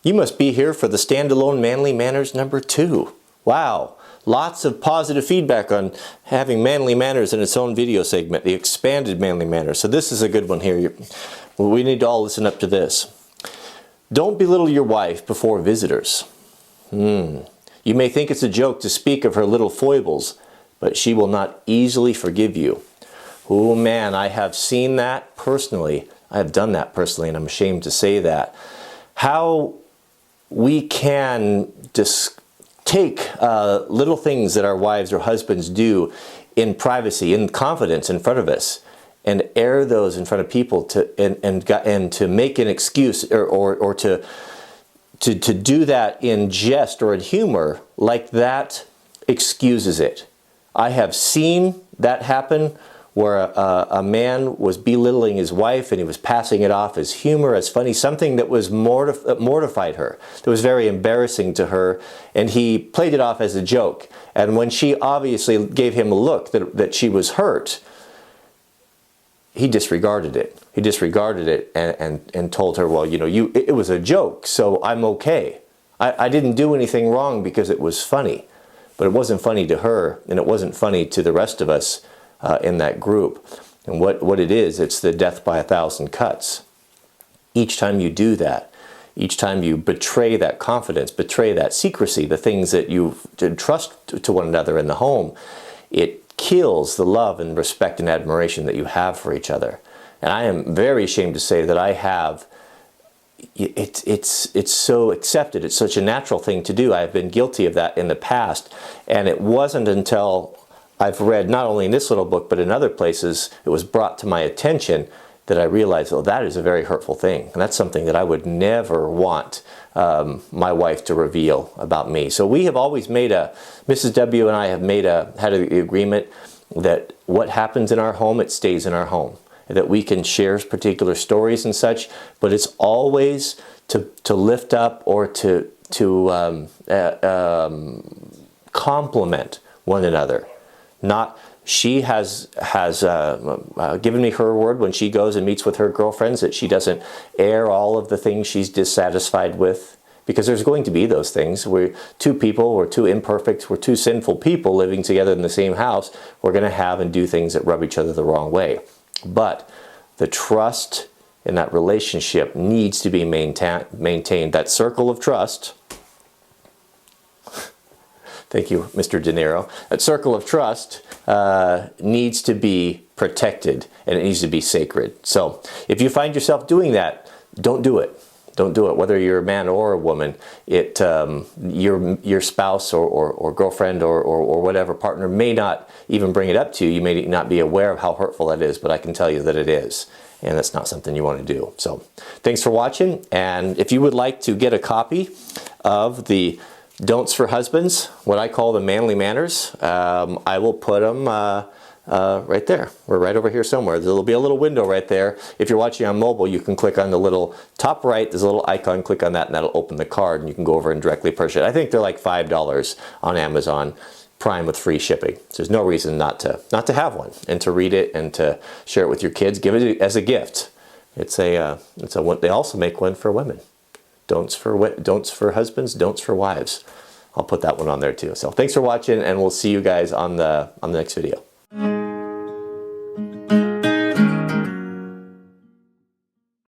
You must be here for the standalone Manly Manners number 2. Wow, lots of positive feedback on having Manly Manners in its own video segment, the expanded Manly Manners. So this is a good one here. We need to all listen up to this. Don't belittle your wife before visitors. You may think it's a joke to speak of her little foibles, but she will not easily forgive you. Oh man, I have seen that personally. I have done that personally, and I'm ashamed to say that. How we can just take little things that our wives or husbands do in privacy, in confidence in front of us, and air those in front of people and to make an excuse or to do that in jest or in humor, like that excuses it. I have seen that happen where a man was belittling his wife and he was passing it off as humor, as funny, something that was mortified her, that was very embarrassing to her, and he played it off as a joke. And when she obviously gave him a look that she was hurt, he disregarded it. He disregarded it and told her, well, you know, it was a joke, so I'm okay. I didn't do anything wrong because it was funny. But it wasn't funny to her, and it wasn't funny to the rest of us in that group. And what it is, it's the death by 1,000 cuts. Each time you do that, each time you betray that confidence, betray that secrecy, the things that you trust to one another in the home, it kills the love and respect and admiration that you have for each other. And I am very ashamed to say that I have. It's so accepted. It's such a natural thing to do. I've been guilty of that in the past, and it wasn't until I've read, not only in this little book, but in other places, it was brought to my attention that I realized, oh, that is a very hurtful thing. And that's something that I would never want my wife to reveal about me. So we have always made Mrs. W and I have had an agreement that what happens in our home, it stays in our home. That we can share particular stories and such, but it's always to lift up or to compliment one another. Not, she has given me her word when she goes and meets with her girlfriends that she doesn't air all of the things she's dissatisfied with, because there's going to be those things. We're two people, we're two imperfect, we're two sinful people living together in the same house. We're going to have and do things that rub each other the wrong way. But the trust in that relationship needs to be maintained. That circle of trust, thank you, Mr. De Niro, that circle of trust needs to be protected, and it needs to be sacred. So if you find yourself doing that, don't do it. Don't do it, whether you're a man or a woman. Your spouse or girlfriend or whatever partner may not even bring it up to you. You may not be aware of how hurtful that is, but I can tell you that it is. And that's not something you want to do. So thanks for watching. And if you would like to get a copy of the Don'ts for Husbands, what I call the Manly Manners, I will put them right there. We're right over here somewhere. There'll be a little window right there. If you're watching on mobile, you can click on the little top right. There's a little icon. Click on that, and that'll open the card, and you can go over and directly purchase it. I think they're like $5 on Amazon Prime with free shipping. So there's no reason not to have one and to read it and to share it with your kids. Give it as a gift. It's a they also make one for women. Don'ts for husbands, don'ts for wives. I'll put that one on there too. So thanks for watching, and we'll see you guys on the next video.